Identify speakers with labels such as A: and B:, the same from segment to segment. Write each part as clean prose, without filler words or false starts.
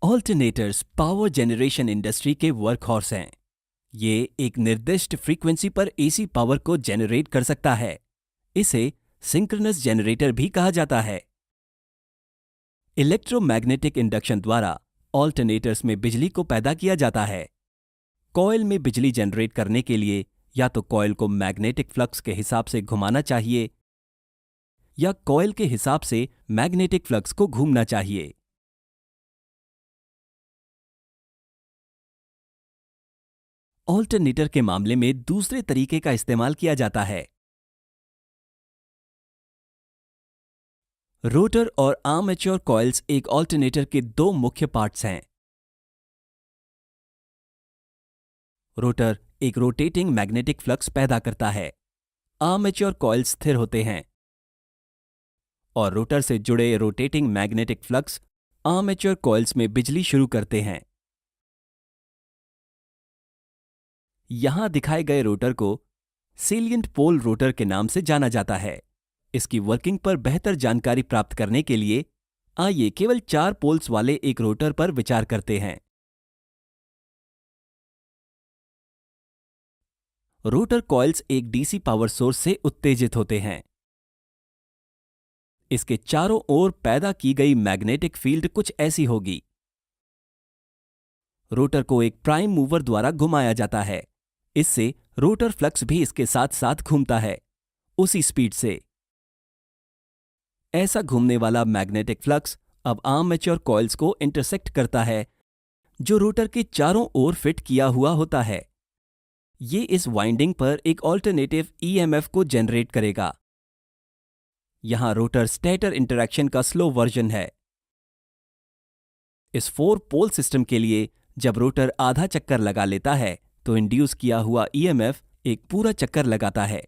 A: Alternators power generation industry के workhorse हैं। ये एक निर्दिष्ट फ्रीक्वेंसी पर एसी पावर को जनरेट कर सकता है। इसे सिंक्रोनस जनरेटर भी कहा जाता है। इलेक्ट्रोमैग्नेटिक इंडक्शन द्वारा ऑल्टरनेटर्स में बिजली को पैदा किया जाता है। कॉइल में बिजली जनरेट करने के लिए या तो कॉइल को मैग्नेटिक फ्लक्स के हिसाब से घुमाना चाहिए या कॉइल के हिसाब से मैग्नेटिक फ्लक्स को घूमना चाहिए। ऑल्टरनेटर के मामले में दूसरे तरीके का इस्तेमाल किया जाता है। रोटर और आर्मेचर कॉइल्स एक ऑल्टरनेटर के दो मुख्य पार्ट्स हैं। रोटर एक रोटेटिंग मैग्नेटिक फ्लक्स पैदा करता है। आर्मेचर कॉइल्स स्थिर होते हैं और रोटर से जुड़े rotating magnetic flux armature coils में बिजली शुरू करते हैं। यहां दिखाए गए रोटर को सेलिएंट पोल रोटर के नाम से जाना जाता है। इसकी वर्किंग पर बेहतर जानकारी प्राप्त करने के लिए आइए केवल 4 पोल्स वाले एक रोटर पर विचार करते हैं। रोटर कॉइल्स एक डीसी पावर सोर्स से उत्तेजित होते हैं। इसके चारों ओर पैदा की गई मैग्नेटिक फील्ड कुछ ऐसी होगी। रोटर को एक प्राइम मूवर द्वारा घुमाया जाता है। इससे रोटर फ्लक्स भी इसके साथ साथ घूमता है, उसी स्पीड से। ऐसा घूमने वाला मैग्नेटिक फ्लक्स अब आर्मेचर कॉइल्स को इंटरसेक्ट करता है, जो रोटर के चारों ओर फिट किया हुआ होता है। ये इस वाइंडिंग पर एक ऑल्टरनेटिव ईएमएफ को जनरेट करेगा। यहां रोटर स्टेटर इंटरैक्शन का स्लो वर्जन है। इस 4 पोल सिस्टम के लिए जब रोटर आधा चक्कर लगा लेता है तो इंड्यूस किया हुआ ईएमएफ एक पूरा चक्कर लगाता है।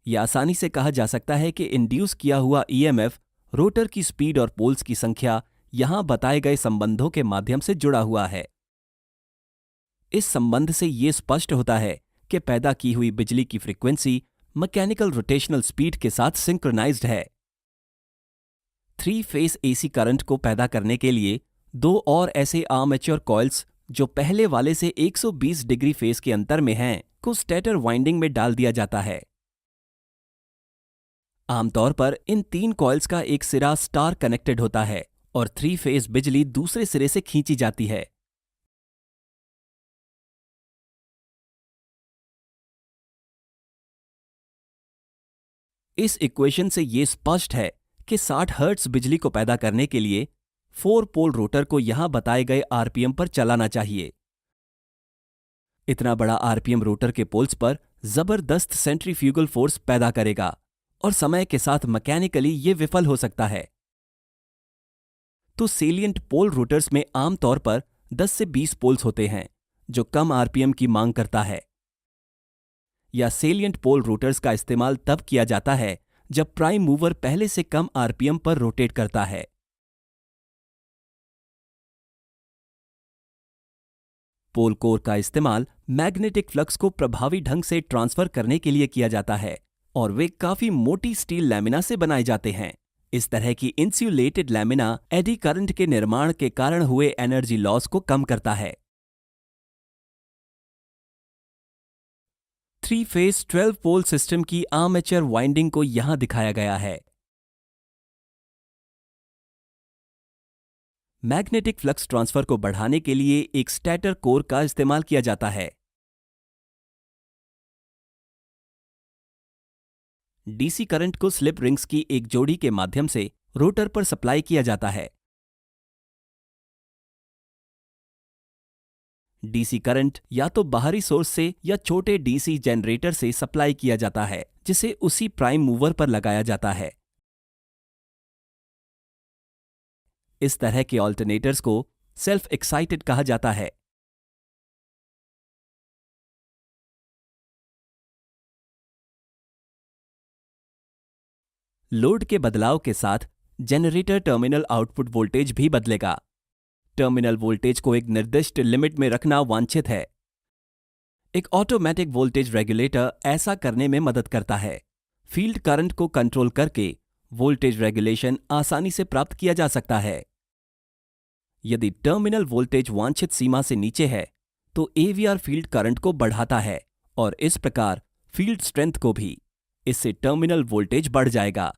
A: यह आसानी से कहा जा सकता है कि इंड्यूस किया हुआ ईएमएफ रोटर की स्पीड और पोल्स की संख्या यहां बताए गए संबंधों के माध्यम से जुड़ा हुआ है। इस संबंध से यह स्पष्ट होता है कि पैदा की हुई बिजली की फ्रीक्वेंसी मैकेनिकल रोटेशनल स्पीड के साथ सिंक्रोनाइज्ड है। 3 फेज एसी करंट को पैदा करने के लिए 2 और ऐसे आर्मेचर कॉइल्स जो पहले वाले से 120 डिग्री फेज के अंतर में हैं, को स्टेटर वाइंडिंग में डाल दिया जाता है। आमतौर पर इन 3 कॉइल्स का एक सिरा स्टार कनेक्टेड होता है और 3 फेज बिजली दूसरे सिरे से खींची जाती है। इस इक्वेशन से यह स्पष्ट है कि 60 हर्ट्ज बिजली को पैदा करने के लिए 4 पोल रोटर को यहां बताए गए आरपीएम पर चलाना चाहिए। इतना बड़ा आरपीएम रोटर के पोल्स पर जबरदस्त सेंट्रीफ्यूगल फोर्स पैदा करेगा और समय के साथ मैकेनिकली यह विफल हो सकता है। तो सेलिएंट पोल रोटर्स में आमतौर पर 10 से 20 पोल्स होते हैं, जो कम आरपीएम की मांग करता है। या सेलिएंट पोल रोटर्स का इस्तेमाल तब किया जाता है जब प्राइम मूवर पहले से कम आरपीएम पर रोटेट करता है। पोल कोर का इस्तेमाल मैग्नेटिक फ्लक्स को प्रभावी ढंग से ट्रांसफर करने के लिए किया जाता है और वे काफी मोटी स्टील लैमिना से बनाए जाते हैं। इस तरह की इंसुलेटेड लैमिना एडी करंट के निर्माण के कारण हुए एनर्जी लॉस को कम करता है। 3 फेज 12 पोल सिस्टम की आर्मेचर वाइंडिंग को यहां दिखाया गया है। मैग्नेटिक फ्लक्स ट्रांसफर को बढ़ाने के लिए एक स्टेटर कोर का इस्तेमाल किया जाता है। डीसी करंट को स्लिप रिंग्स की एक जोड़ी के माध्यम से रोटर पर सप्लाई किया जाता है। डीसी करंट या तो बाहरी सोर्स से या छोटे डीसी जनरेटर से सप्लाई किया जाता है, जिसे उसी प्राइम मूवर पर लगाया जाता है। इस तरह के ऑल्टरनेटर्स को सेल्फ एक्साइटेड कहा जाता है। लोड के बदलाव के साथ जनरेटर टर्मिनल आउटपुट वोल्टेज भी बदलेगा। टर्मिनल वोल्टेज को एक निर्दिष्ट लिमिट में रखना वांछित है। एक ऑटोमेटिक वोल्टेज रेगुलेटर ऐसा करने में मदद करता है। फील्ड करंट को कंट्रोल करके वोल्टेज रेगुलेशन आसानी से प्राप्त किया जा सकता है। यदि टर्मिनल वोल्टेज वांछित सीमा से नीचे है तो AVR फील्ड करंट को बढ़ाता है और इस प्रकार फील्ड स्ट्रेंथ को भी। इससे टर्मिनल वोल्टेज बढ़ जाएगा।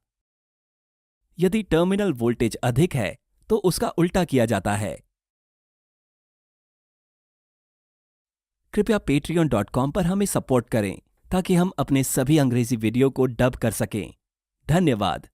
A: यदि टर्मिनल वोल्टेज अधिक है तो उसका उल्टा किया जाता है। कृपया patreon.com पर हमें सपोर्ट करें ताकि हम अपने सभी अंग्रेजी वीडियो को डब कर सकें। धन्यवाद।